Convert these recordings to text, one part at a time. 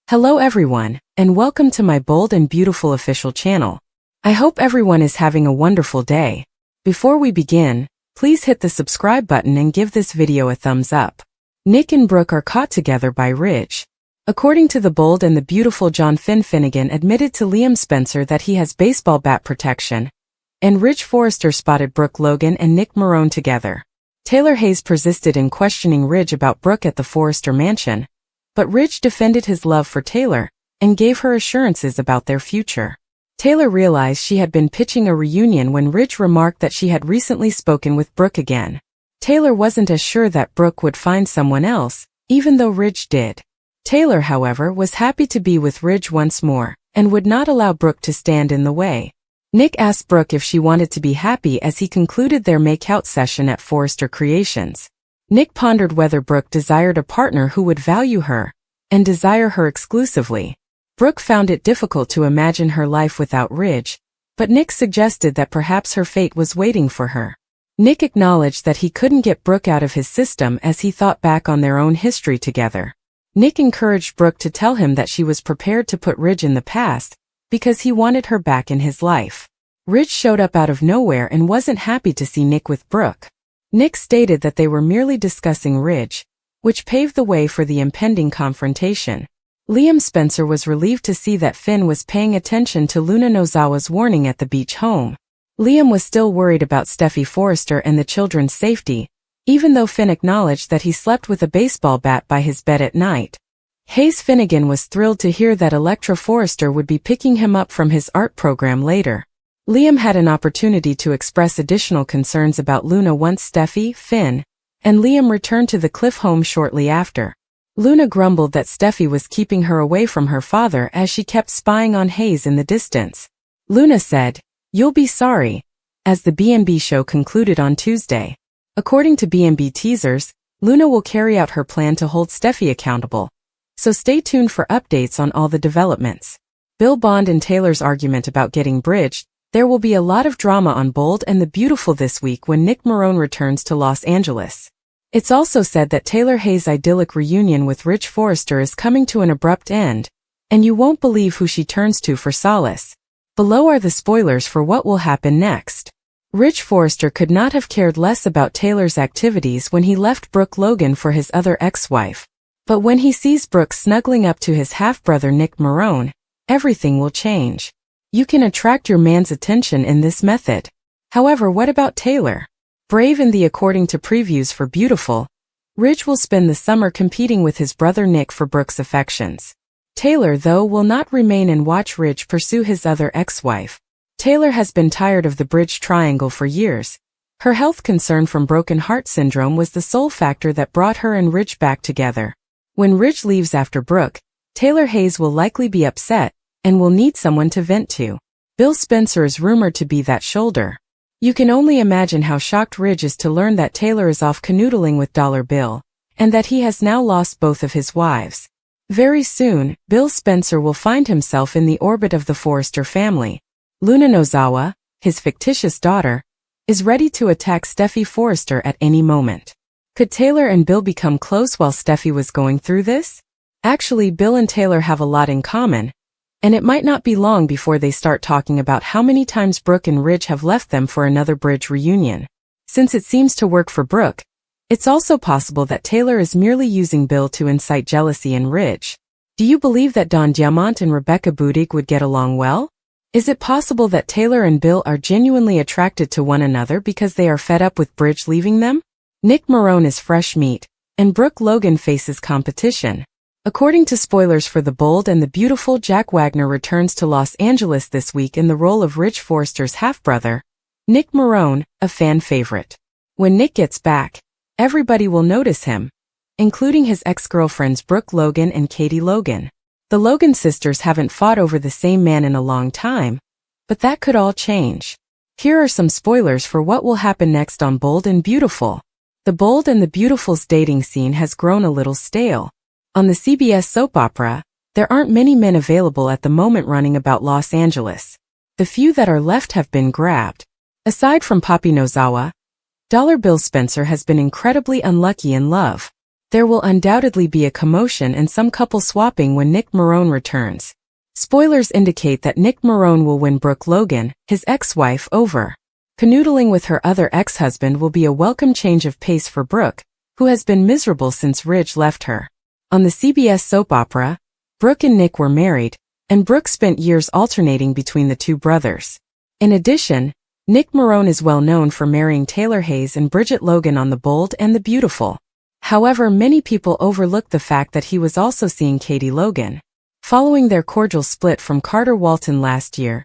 Hello everyone, and welcome to my bold and beautiful official channel. I hope everyone is having a wonderful day. Before we begin, please hit the subscribe button and give this video a thumbs up. Nick and Brooke are caught together by Ridge. According to the bold and the beautiful John Finnegan admitted to Liam Spencer that he has baseball bat protection, and Ridge Forrester spotted Brooke Logan and Nick Marone together. Taylor Hayes persisted in questioning Ridge about Brooke at the Forrester mansion, but Ridge defended his love for Taylor and gave her assurances about their future. Taylor realized she had been pitching a reunion when Ridge remarked that she had recently spoken with Brooke again. Taylor wasn't as sure that Brooke would find someone else, even though Ridge did. Taylor, however, was happy to be with Ridge once more and would not allow Brooke to stand in the way. Nick asked Brooke if she wanted to be happy as he concluded their make-out session at Forrester Creations. Nick pondered whether Brooke desired a partner who would value her and desire her exclusively. Brooke found it difficult to imagine her life without Ridge, but Nick suggested that perhaps her fate was waiting for her. Nick acknowledged that he couldn't get Brooke out of his system as he thought back on their own history together. Nick encouraged Brooke to tell him that she was prepared to put Ridge in the past because he wanted her back in his life. Ridge showed up out of nowhere and wasn't happy to see Nick with Brooke. Nick stated that they were merely discussing Ridge, which paved the way for the impending confrontation. Liam Spencer was relieved to see that Finn was paying attention to Luna Nozawa's warning at the beach home. Liam was still worried about Steffi Forrester and the children's safety, even though Finn acknowledged that he slept with a baseball bat by his bed at night. Hayes Finnegan was thrilled to hear that Electra Forrester would be picking him up from his art program later. Liam had an opportunity to express additional concerns about Luna once Steffi, Finn, and Liam returned to the Cliff home shortly after. Luna grumbled that Steffi was keeping her away from her father as she kept spying on Hayes in the distance. Luna said, "You'll be sorry," as the B&B show concluded on Tuesday. According to B&B teasers, Luna will carry out her plan to hold Steffi accountable, so stay tuned for updates on all the developments. Bill Bond and Taylor's argument about getting bridged. There will be a lot of drama on Bold and the Beautiful this week when Nick Marone returns to Los Angeles. It's also said that Taylor Hayes' idyllic reunion with Ridge Forrester is coming to an abrupt end, and you won't believe who she turns to for solace. Below are the spoilers for what will happen next. Ridge Forrester could not have cared less about Taylor's activities when he left Brooke Logan for his other ex-wife. But when he sees Brooke snuggling up to his half-brother Nick Marone, everything will change. You can attract your man's attention in this method. However, what about Taylor? Brave in the according to previews for Beautiful, Ridge will spend the summer competing with his brother Nick for Brooke's affections. Taylor, though, will not remain and watch Ridge pursue his other ex-wife. Taylor has been tired of the bridge triangle for years. Her health concern from broken heart syndrome was the sole factor that brought her and Ridge back together. When Ridge leaves after Brooke, Taylor Hayes will likely be upset and will need someone to vent to. Bill Spencer is rumored to be that shoulder. You can only imagine how shocked Ridge is to learn that Taylor is off canoodling with Dollar Bill, and that he has now lost both of his wives. Very soon, Bill Spencer will find himself in the orbit of the Forrester family. Luna Nozawa, his fictitious daughter, is ready to attack Steffi Forrester at any moment. Could Taylor and Bill become close while Steffi was going through this? Actually, Bill and Taylor have a lot in common, and it might not be long before they start talking about how many times Brooke and Ridge have left them for another bridge reunion. Since it seems to work for Brooke, it's also possible that Taylor is merely using Bill to incite jealousy in Ridge. Do you believe that Don Diamant and Rebecca Budig would get along well? Is it possible that Taylor and Bill are genuinely attracted to one another because they are fed up with Ridge leaving them? Nick Marone is fresh meat, and Brooke Logan faces competition. According to spoilers for The Bold and the Beautiful, Jack Wagner returns to Los Angeles this week in the role of Ridge Forrester's half-brother, Nick Marone, a fan favorite. When Nick gets back, everybody will notice him, including his ex-girlfriends Brooke Logan and Katie Logan. The Logan sisters haven't fought over the same man in a long time, but that could all change. Here are some spoilers for what will happen next on Bold and Beautiful. The Bold and the Beautiful's dating scene has grown a little stale. On the CBS soap opera, there aren't many men available at the moment running about Los Angeles. The few that are left have been grabbed. Aside from Poppy Nozawa, Dollar Bill Spencer has been incredibly unlucky in love. There will undoubtedly be a commotion and some couple swapping when Nick Marone returns. Spoilers indicate that Nick Marone will win Brooke Logan, his ex-wife, over. Canoodling with her other ex-husband will be a welcome change of pace for Brooke, who has been miserable since Ridge left her. On the CBS soap opera, Brooke and Nick were married, and Brooke spent years alternating between the two brothers. In addition, Nick Marone is well known for marrying Taylor Hayes and Bridget Logan on The Bold and the Beautiful. However, many people overlook the fact that he was also seeing Katie Logan. Following their cordial split from Carter Walton last year,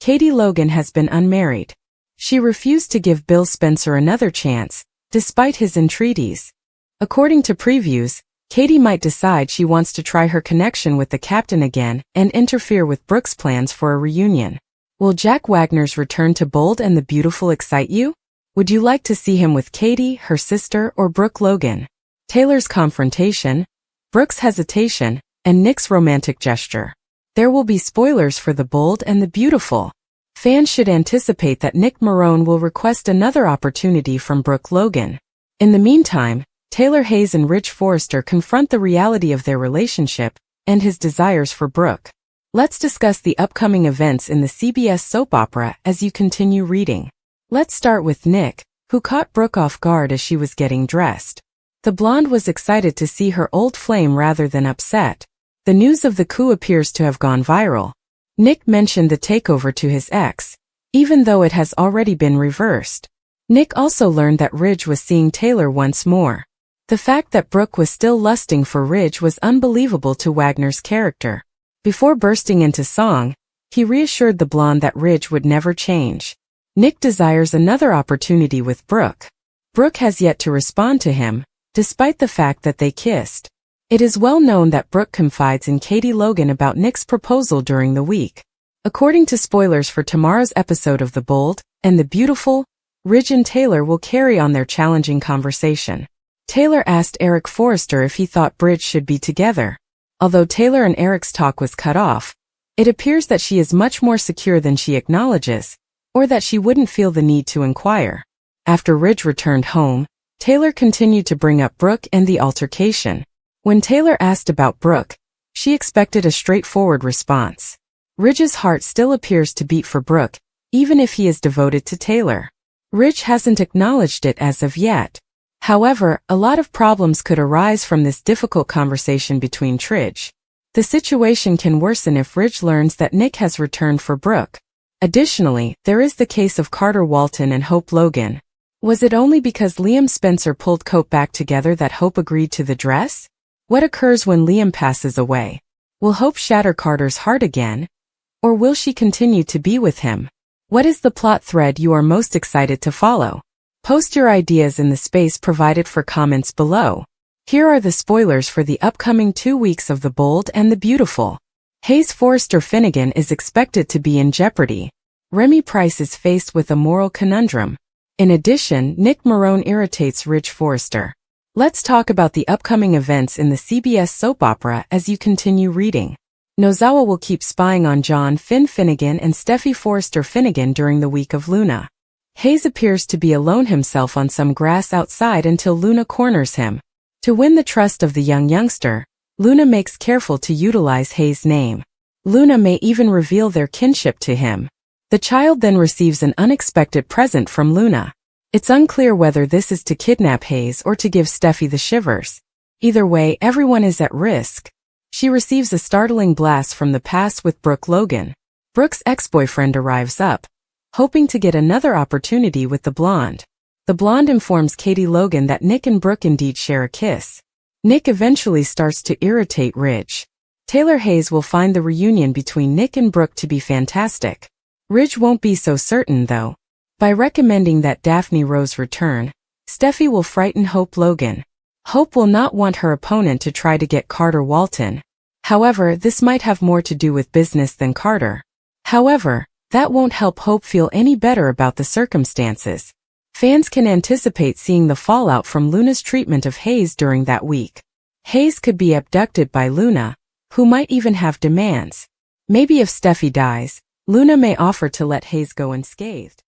Katie Logan has been unmarried. She refused to give Bill Spencer another chance, despite his entreaties. According to previews, Katie might decide she wants to try her connection with the captain again and interfere with Brooke's plans for a reunion. Will Jack Wagner's return to Bold and the Beautiful excite you? Would you like to see him with Katie, her sister, or Brooke Logan? Taylor's confrontation, Brooke's hesitation, and Nick's romantic gesture. There will be spoilers for The Bold and the Beautiful. Fans should anticipate that Nick Marone will request another opportunity from Brooke Logan. In the meantime, Taylor Hayes and Rich Forrester confront the reality of their relationship and his desires for Brooke. Let's discuss the upcoming events in the CBS soap opera as you continue reading. Let's start with Nick, who caught Brooke off guard as she was getting dressed. The blonde was excited to see her old flame rather than upset. The news of the coup appears to have gone viral. Nick mentioned the takeover to his ex, even though it has already been reversed. Nick also learned that Ridge was seeing Taylor once more. The fact that Brooke was still lusting for Ridge was unbelievable to Wagner's character. Before bursting into song, he reassured the blonde that Ridge would never change. Nick desires another opportunity with Brooke. Brooke has yet to respond to him, despite the fact that they kissed. It is well known that Brooke confides in Katie Logan about Nick's proposal during the week. According to spoilers for tomorrow's episode of The Bold and the Beautiful, Ridge and Taylor will carry on their challenging conversation. Taylor asked Eric Forrester if he thought Bridge should be together. Although Taylor and Eric's talk was cut off, it appears that she is much more secure than she acknowledges, or that she wouldn't feel the need to inquire. After Ridge returned home, Taylor continued to bring up Brooke and the altercation. When Taylor asked about Brooke, she expected a straightforward response. Ridge's heart still appears to beat for Brooke, even if he is devoted to Taylor. Ridge hasn't acknowledged it as of yet. However, a lot of problems could arise from this difficult conversation between Ridge. The situation can worsen if Ridge learns that Nick has returned for Brooke. Additionally, there is the case of Carter Walton and Hope Logan. Was it only because Liam Spencer pulled Cope back together that Hope agreed to the dress? What occurs when Liam passes away? Will Hope shatter Carter's heart again? Or will she continue to be with him? What is the plot thread you are most excited to follow? Post your ideas in the space provided for comments below. Here are the spoilers for the upcoming 2 weeks of The Bold and the Beautiful. Hayes Forrester Finnegan is expected to be in jeopardy. Remy Price is faced with a moral conundrum. In addition, Nick Marone irritates Rich Forrester. Let's talk about the upcoming events in the CBS soap opera as you continue reading. Nozawa will keep spying on John Finnegan and Steffi Forrester Finnegan during the week of Luna. Hayes appears to be alone himself on some grass outside until Luna corners him. To win the trust of the youngster, Luna makes careful to utilize Hayes' name. Luna may even reveal their kinship to him. The child then receives an unexpected present from Luna. It's unclear whether this is to kidnap Hayes or to give Steffi the shivers. Either way, everyone is at risk. She receives a startling blast from the past with Brooke Logan. Brooke's ex-boyfriend arrives up, hoping to get another opportunity with the blonde. The blonde informs Katie Logan that Nick and Brooke indeed share a kiss. Nick eventually starts to irritate Ridge. Taylor Hayes will find the reunion between Nick and Brooke to be fantastic. Ridge won't be so certain though. By recommending that Daphne Rose return, Steffi will frighten Hope Logan. Hope will not want her opponent to try to get Carter Walton. However, this might have more to do with business than Carter. However, that won't help Hope feel any better about the circumstances. Fans can anticipate seeing the fallout from Luna's treatment of Hayes during that week. Hayes could be abducted by Luna, who might even have demands. Maybe if Steffi dies, Luna may offer to let Hayes go unscathed.